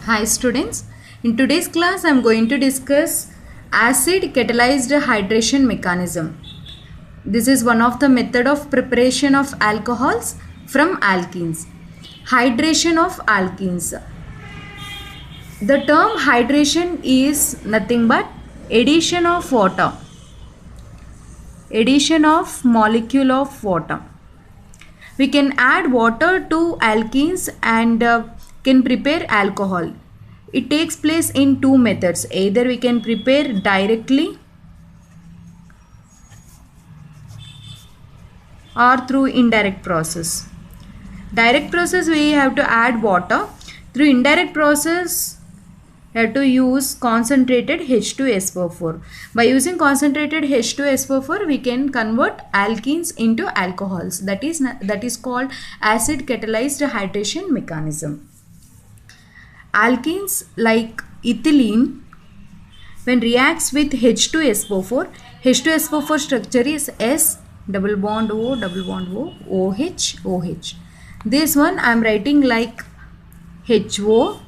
Hi students, in today's class I am going to discuss acid catalyzed hydration mechanism. This is one of the method of preparation of alcohols from alkenes. Hydration of alkenes. The term hydration is nothing but addition of water. Addition of molecule of water. We can add water to alkenes and can prepare alcohol. It takes place in two methods. Either we can prepare directly or through indirect process. Direct process we have to add water. Through indirect process we have to use concentrated H2SO4. By using concentrated H2SO4 we can convert alkenes into alcohols. That is called acid catalyzed hydration mechanism. Alkenes like ethylene, when reacts with H2SO4, H2SO4 structure is S double bond O double bond O OH OH. This one I am writing like HO,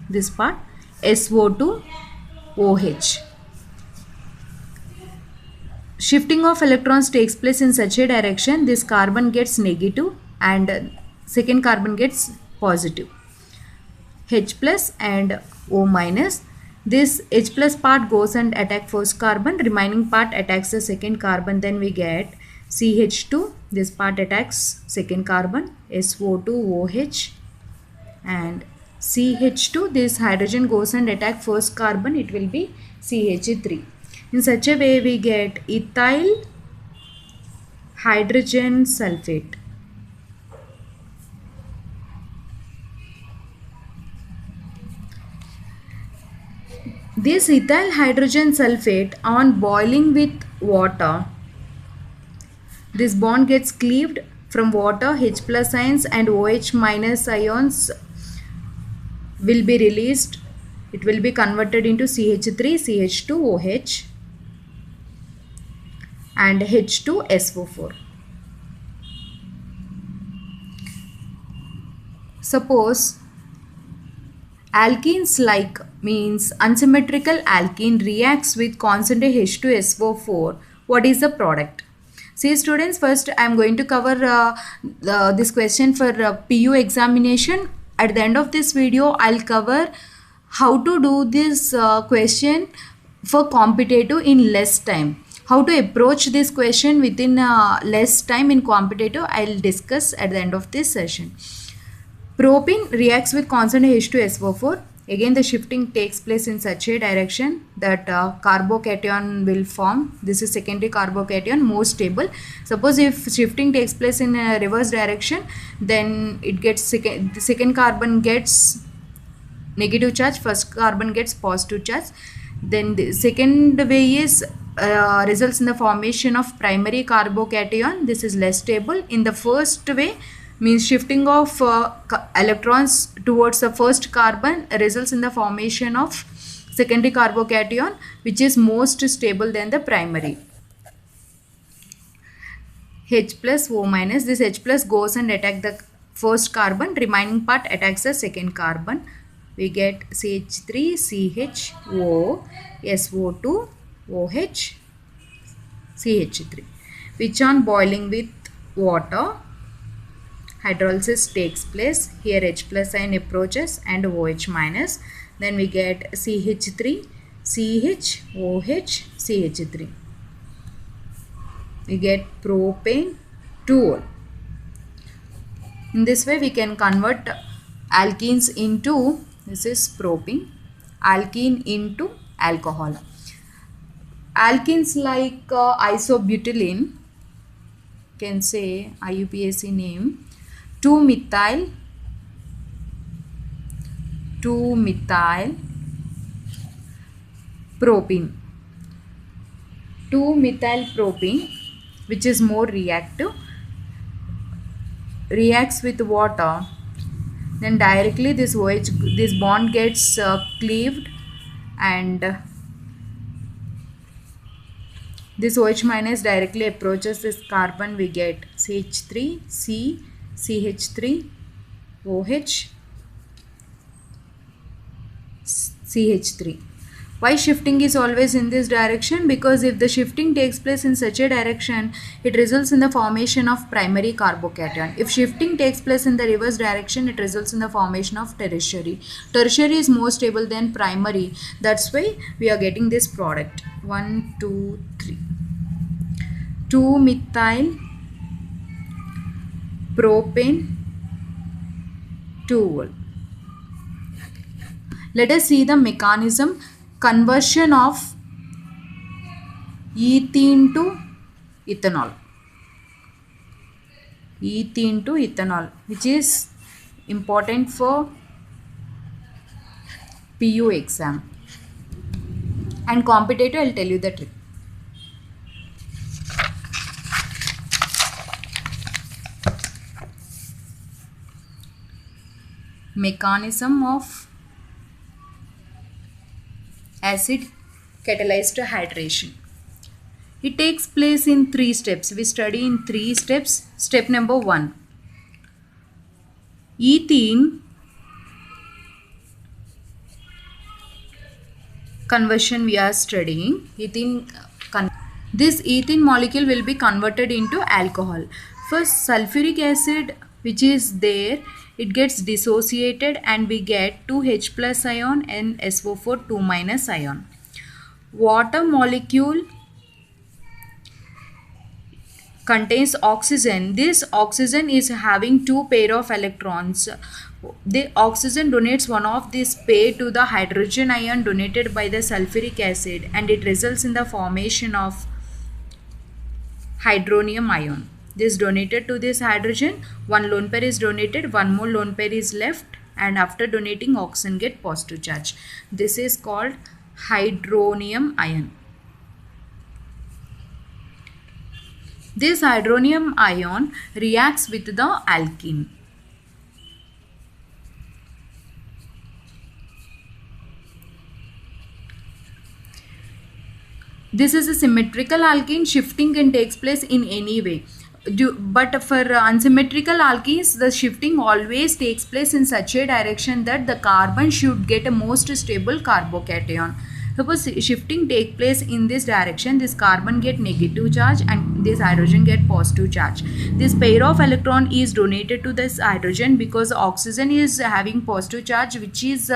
this part, SO2 OH. Shifting of electrons takes place in such a direction, this carbon gets negative and second carbon gets positive. H plus and O minus. This H plus part goes and attack first carbon, remaining part attacks the second carbon, then we get CH2, this part attacks second carbon, SO2 OH and CH2, this hydrogen goes and attack first carbon, it will be CH3. In such a way we get ethyl hydrogen sulfate. This ethyl hydrogen sulfate on boiling with water, this bond gets cleaved from water, H plus ions and OH minus ions will be released. It will be converted into CH3, CH2, OH and H2SO4. Suppose alkenes like means unsymmetrical alkene reacts with constant H2SO4. What is the product? See students, first I am going to cover this question for PU examination. At the end of this video I will cover how to do this question for competitive in less time. How to approach this question within less time in competitive I will discuss at the end of this session. Propene reacts with constant H2SO4. Again the shifting takes place in such a direction that carbocation will form. This is secondary carbocation, more stable. Suppose if shifting takes place in a reverse direction, then it gets the second carbon gets negative charge, first carbon gets positive charge. Then the second way is results in the formation of primary carbocation. This is less stable. In the first way, means shifting of electrons towards the first carbon results in the formation of secondary carbocation, which is most stable than the primary. H plus O minus, this H plus goes and attack the first carbon, remaining part attacks the second carbon. We get CH3, CHO, SO2, OH, CH3, which on boiling with water, hydrolysis takes place. Here H plus ion approaches and OH minus. Then we get CH3, CH, OH, CH3. We get propane 2-ol. In this way we can convert alkenes into, this is propene, alkene into alcohol. Alkenes like isobutylene, can say IUPAC name, 2-methyl propene. 2-methyl propene, which is more reactive, reacts with water, then directly this OH, this bond gets cleaved and this OH minus directly approaches this carbon. We get CH3, CH3, OH CH3. Why shifting is always in this direction? Because if the shifting takes place in such a direction, it results in the formation of primary carbocation. If shifting takes place in the reverse direction, it results in the formation of tertiary. Tertiary is more stable than primary. That's why we are getting this product. 1, 2, 3. 2-methyl propane 2-ol. Let us see the mechanism. Conversion of ethene to ethanol. Ethene to ethanol, which is important for PU exam. And competitor, I'll tell you the trick. Mechanism of acid catalyzed hydration. It takes place in 3 steps. We study in 3 steps. Step number 1. Ethene conversion we are studying. This ethene molecule will be converted into alcohol. First, sulfuric acid, which is there, it gets dissociated and we get 2H plus ion and SO4 2 minus ion. Water molecule contains oxygen. This oxygen is having 2 pair of electrons. The oxygen donates one of this pair to the hydrogen ion donated by the sulfuric acid, and it results in the formation of hydronium ion. This donated to this hydrogen, 1 lone pair is donated, 1 more lone pair is left, and after donating oxygen get positive charge. This is called hydronium ion. This hydronium ion reacts with the alkene. This is a symmetrical alkene. Shifting can take place in any way. But for unsymmetrical alkenes, the shifting always takes place in such a direction that the carbon should get a most stable carbocation. Suppose shifting take place in this direction, this carbon get negative charge and this hydrogen get positive charge. This pair of electron is donated to this hydrogen because oxygen is having positive charge, which is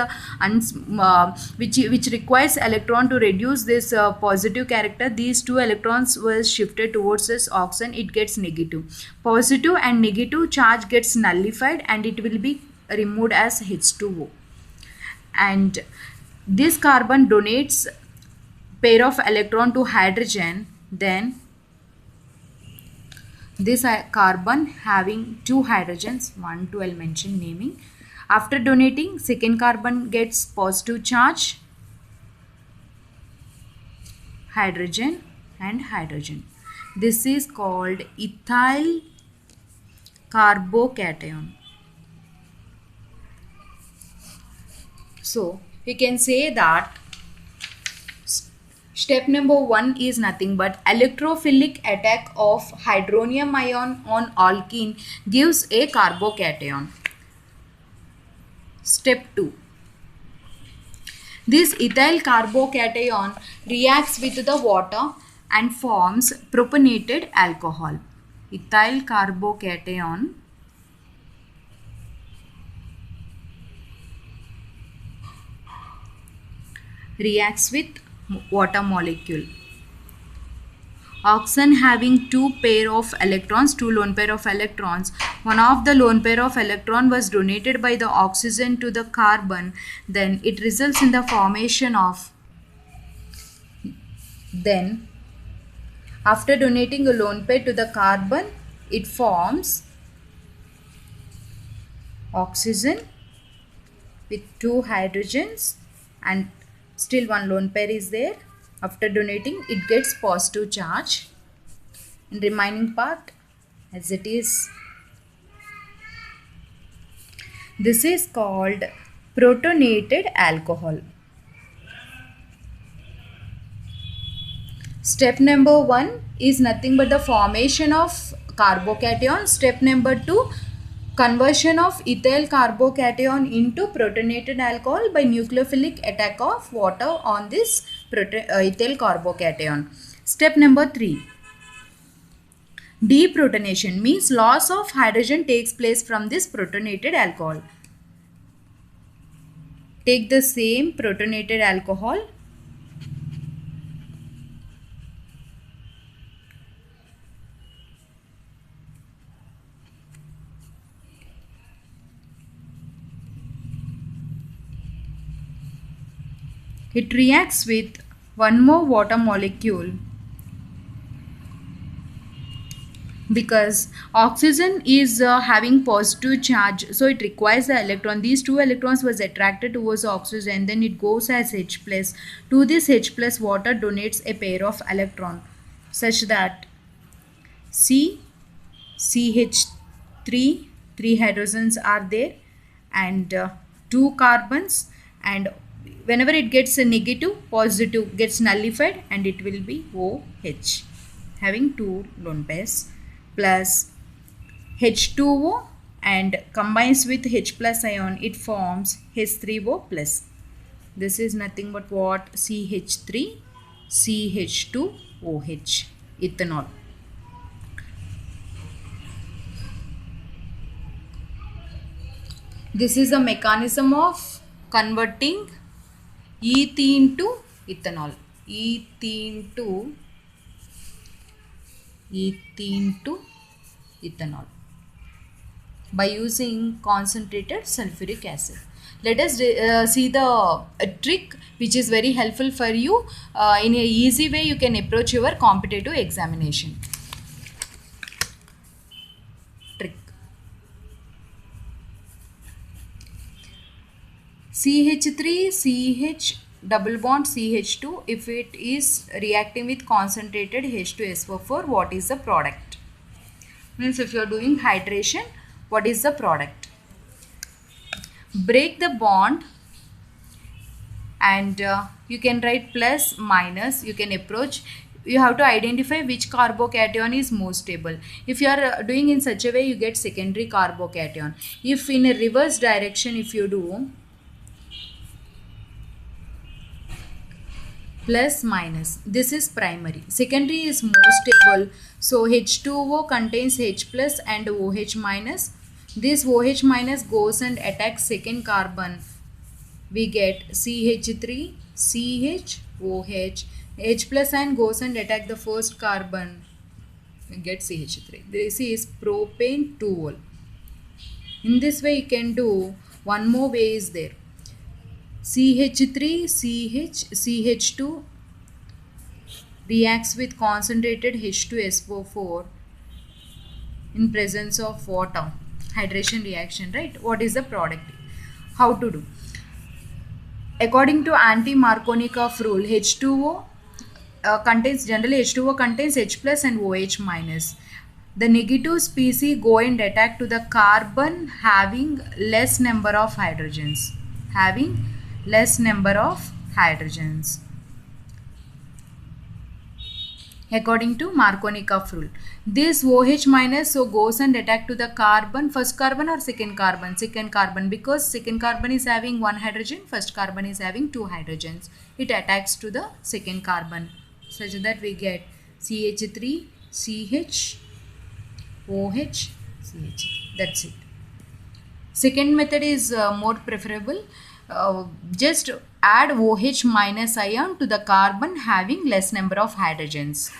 which requires electron to reduce this positive character. These 2 electrons were shifted towards this oxygen. It gets negative. Positive and negative charge gets nullified and it will be removed as H2O. And this carbon donates pair of electron to hydrogen. Then this carbon having 2 hydrogens, 1, 2, I'll mention naming. After donating, second carbon gets positive charge, hydrogen and hydrogen. This is called ethyl carbocation. So we can say that step number 1 is nothing but electrophilic attack of hydronium ion on alkene gives a carbocation. Step 2. This ethyl carbocation reacts with the water and forms propionated alcohol. Ethyl carbocation reacts with water molecule. Oxygen having 2 pair of electrons, 2 lone pair of electrons. One of the lone pair of electron was donated by the oxygen to the carbon. Then it results in the formation of, then after donating a lone pair to the carbon, it forms oxygen with 2 hydrogens and still 1 lone pair is there. After donating, it gets positive charge and remaining part as it is. This is called protonated alcohol. Step number 1 is nothing but the formation of carbocation. Step number 2, Conversion of ethyl carbocation into protonated alcohol by nucleophilic attack of water on this ethyl carbocation. Step number 3. Deprotonation means loss of hydrogen takes place from this protonated alcohol. Take the same protonated alcohol. It reacts with one more water molecule because oxygen is having positive charge, so it requires the electron. These two electrons was attracted towards oxygen, then it goes as H plus. To this H plus, water donates a pair of electron such that CH3, 3 hydrogens are there, and 2 carbons, and whenever it gets a negative, positive gets nullified and it will be OH, having 2 lone pairs, plus H2O and combines with H plus ion, it forms H3O plus. This is nothing but what? CH3 CH2OH, ethanol. This is the mechanism of converting ethene to ethanol. Ethene to ethanol by using concentrated sulfuric acid. Let us see the trick which is very helpful for you. In a easy way you can approach your competitive examination. Trick. CH3 CH double bond CH2, if it is reacting with concentrated H2SO4, what is the product? Means if you are doing hydration, what is the product? Break the bond and you can write plus minus. You can approach. You have to identify which carbocation is most stable. If you are doing in such a way, you get secondary carbocation. If in a reverse direction, if you do plus minus, this is primary. Secondary is more stable. So H2O contains H plus and OH minus. This OH minus goes and attacks second carbon. We get CH3 CHOH. H plus ion goes and attack the first carbon. We get CH3. This is propane 2-ol. In this way you can do. One more way is there. CH3 CH2 reacts with concentrated H2SO4 in presence of water. Hydration reaction, right? What is the product? How to do? According to anti-Markovnikov rule, H2O generally H2O contains H plus and OH minus. The negative species go and attack to the carbon having less number of hydrogens. According to Markovnikov rule, this OH minus so goes and attack to the carbon, first carbon or second carbon, because second carbon is having 1 hydrogen, first carbon is having 2 hydrogens. It attacks to the second carbon such that we get CH3 CH OH CH. That's it. Second method is more preferable. Just add OH minus ion to the carbon having less number of hydrogens.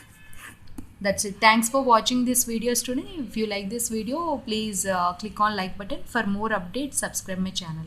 That's it. Thanks for watching this video, student. If you like this video, please click on like button. For more updates, subscribe my channel.